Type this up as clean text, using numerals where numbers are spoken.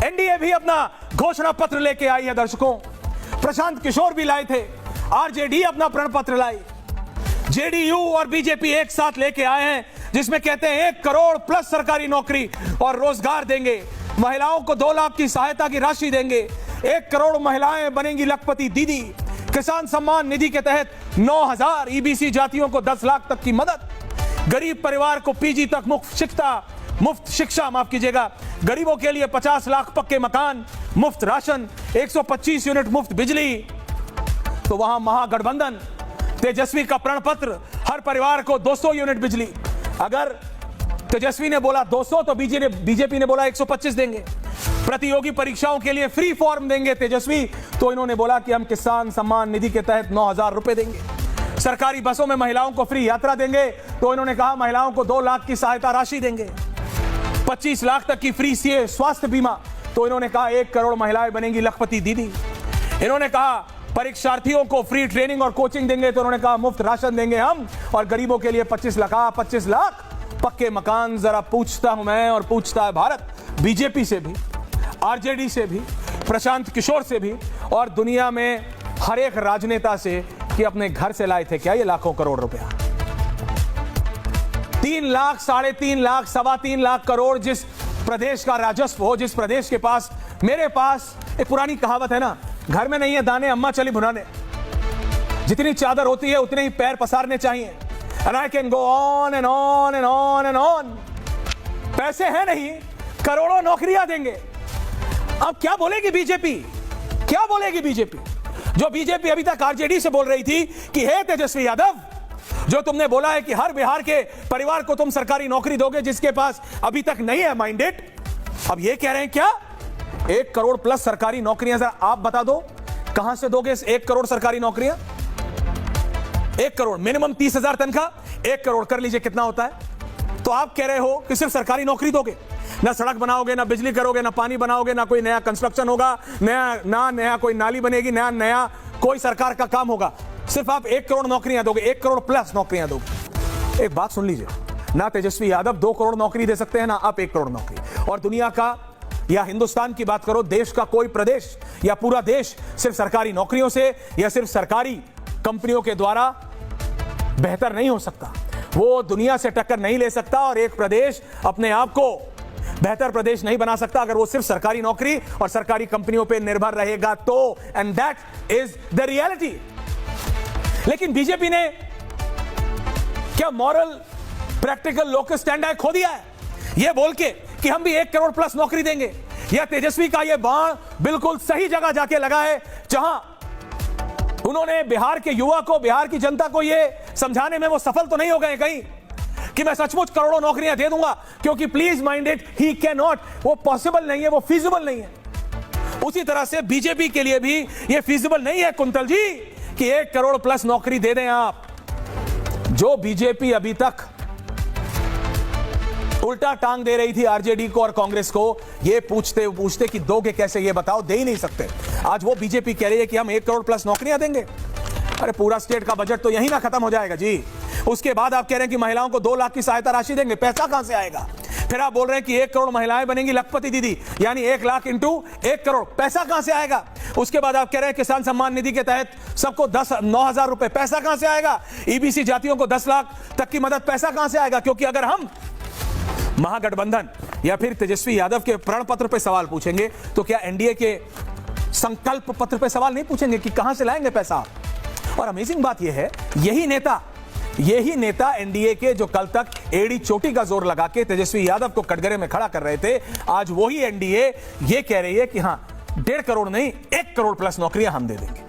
NDA भी अपना घोषणा पत्र लेके आई है दर्शकों। प्रशांत किशोर भी लाए थे, आरजेडी अपना प्रण पत्र लाई, जेडीयू और बीजेपी एक साथ लेके आए हैं जिसमें कहते हैं 1 करोड़ प्लस सरकारी नौकरी और रोजगार देंगे, महिलाओं को 2 लाख की सहायता की राशि देंगे, 1 करोड़ महिलाएं बनेंगी लखपति दीदी, किसान सम्मान निधि के तहत 9,000 ईबीसी जातियों को 10 लाख तक की मदद, गरीब परिवार को पीजी तक मुफ्त शिक्षा माफ कीजिएगा, गरीबों के लिए 50 लाख पक्के मकान, मुफ्त राशन, 125 यूनिट मुफ्त बिजली। तो वहां महागठबंधन तेजस्वी का प्रण पत्र, हर परिवार को 200 यूनिट बिजली। अगर तेजस्वी ने बोला 200 तो बीजेपी ने बोला 125 देंगे। प्रतियोगी परीक्षाओं के लिए फ्री फॉर्म देंगे तेजस्वी, तो इन्होंने बोला कि हम किसान सम्मान निधि के तहत 9,000 रुपए देंगे। सरकारी बसों में महिलाओं को फ्री यात्रा देंगे, तो इन्होंने कहा महिलाओं को 2 लाख की सहायता राशि देंगे। 25 लाख तक की फ्री सीए स्वास्थ्य बीमा, तो इन्होंने कहा 1 करोड़ महिलाएं बनेंगी लखपति दीदी। इन्होंने कहा परीक्षार्थियों को फ्री ट्रेनिंग और कोचिंग देंगे, तो उन्होंने कहा मुफ्त राशन देंगे हम, और गरीबों के लिए 25 लाख पक्के मकान। जरा पूछता हूं मैं और पूछता है भारत, बीजेपी से भी, आरजेडी से भी, प्रशांत किशोर से भी, और दुनिया में हर एक राजनेता से कि अपने घर से लाए थे क्या ये लाखों करोड़ रुपया? 3 लाख, 3.5 लाख, 3.25 लाख करोड़ जिस प्रदेश का राजस्व हो, जिस प्रदेश के पास, मेरे पास एक पुरानी कहावत है ना, घर में नहीं है दाने अम्मा चली भुनाने। जितनी चादर होती है उतने ही पैर पसारने चाहिए। And I can go on and on and on and on। पैसे हैं नहीं, करोड़ों नौकरियां देंगे। अब क्या बोलेगी बीजेपी? क्या बोलेगी बीजेपी? जो बीजेपी अभी तक आरजेडी से बोल रही थी कि हे तेजस्वी यादव, जो तुमने बोला है कि हर बिहार के परिवार को तुम सरकारी नौकरी दोगे जिसके पास अभी तक नहीं है माइंडेड, अब ये कह रहे हैं क्या 1 करोड़ प्लस सरकारी नौकरियां? जरा आप बता दो कहां से दोगे इस 1 करोड़ सरकारी नौकरियां? 1 करोड़ मिनिमम 30,000 तनख्वाह, 1 करोड़ कर लीजिए कितना होता है। तो आप कह रहे हो कि सिर्फ सरकारी नौकरी दोगे, ना सड़क बनाओगे, ना बिजली करोगे, ना पानी बनाओगे, ना कोई नया कंस्ट्रक्शन होगा, नया कोई नाली बनेगी, नया कोई सरकार का काम होगा, सिर्फ आप 1 करोड़ नौकरियां दोगे, 1 करोड़ प्लस नौकरियां दोगे। एक बात सुन लीजिए, ना तेजस्वी यादव 2 करोड़ नौकरी दे सकते हैं, ना आप 1 करोड़ नौकरी। और दुनिया का या हिंदुस्तान की बात करो, देश का कोई प्रदेश या पूरा देश सिर्फ सरकारी नौकरियों से या सिर्फ सरकारी कंपनियों के द्वारा बेहतर नहीं हो सकता। वो दुनिया से टक्कर नहीं ले सकता, और एक प्रदेश अपने आप को बेहतर प्रदेश नहीं बना सकता अगर वो सिर्फ सरकारी नौकरी और सरकारी कंपनियों पे निर्भर रहेगा तो। And that is the reality. लेकिन बीजेपी ने क्या मॉरल प्रैक्टिकल लोकस स्टैंड खो दिया है ये बोल के कि हम भी 1 करोड़ प्लस नौकरी देंगे? या तेजस्वी का ये बाण बिल्कुल सही जगह जाके लगा है, जहां उन्होंने बिहार के युवा को, बिहार की जनता को ये समझाने में वो सफल तो नहीं हो गए कहीं कि मैं सचमुच करोड़ों नौकरियां दे दूंगा? क्योंकि please mind it, he can not, वो पॉसिबल नहीं है, वो फीजिबल नहीं है। उसी तरह से बीजेपी के लिए भी ये फीजिबल नहीं है कुंतल जी कि 1 करोड़ प्लस नौकरी दे दें आप। जो बीजेपी अभी तक उल्टा टांग दे रही थी आरजेडी को और कांग्रेस को, ये पूछते कि दोगे कैसे, ये बताओ, दे ही नहीं सकते। आज वो बीजेपी कह रही है कि हम 1 करोड़ प्लस नौकरियां देंगे। अरे पूरा स्टेट का बजट तो यहीं ना खत्म हो जाएगा जी। उसके बाद आप कह रहे हैं कि महिलाओं को 2 लाख की सहायता राशि देंगे, पैसा कहां से आएगा? फिर आप बोल रहे हैं कि 1 करोड़ महिलाएं बनेंगी लखपति दीदी, यानी 1 लाख इंटू 1 करोड़, पैसा कहां से आएगा? उसके बाद आप कह रहे हैं किसान सम्मान निधि के तहत सबको 9,000 रुपए, पैसा कहां से आएगा? ईबीसी जातियों को 10 लाख तक की मदद, पैसा कहां से आएगा? क्योंकि अगर हम महागठबंधन या फिर तेजस्वी यादव के प्रण पत्र पे सवाल पूछेंगे तो क्या एनडीए के संकल्प पत्र पे सवाल नहीं पूछेंगे कि कहां से लाएंगे पैसा? और अमेजिंग बात यह है, यही नेता एनडीए के जो कल तक एड़ी चोटी का जोर लगा के तेजस्वी यादव को कटघरे में खड़ा कर रहे थे, आज वही एनडीए ये कह रही है कि हां 1.5 करोड़ नहीं 1 करोड़ प्लस नौकरियां हम दे देंगे।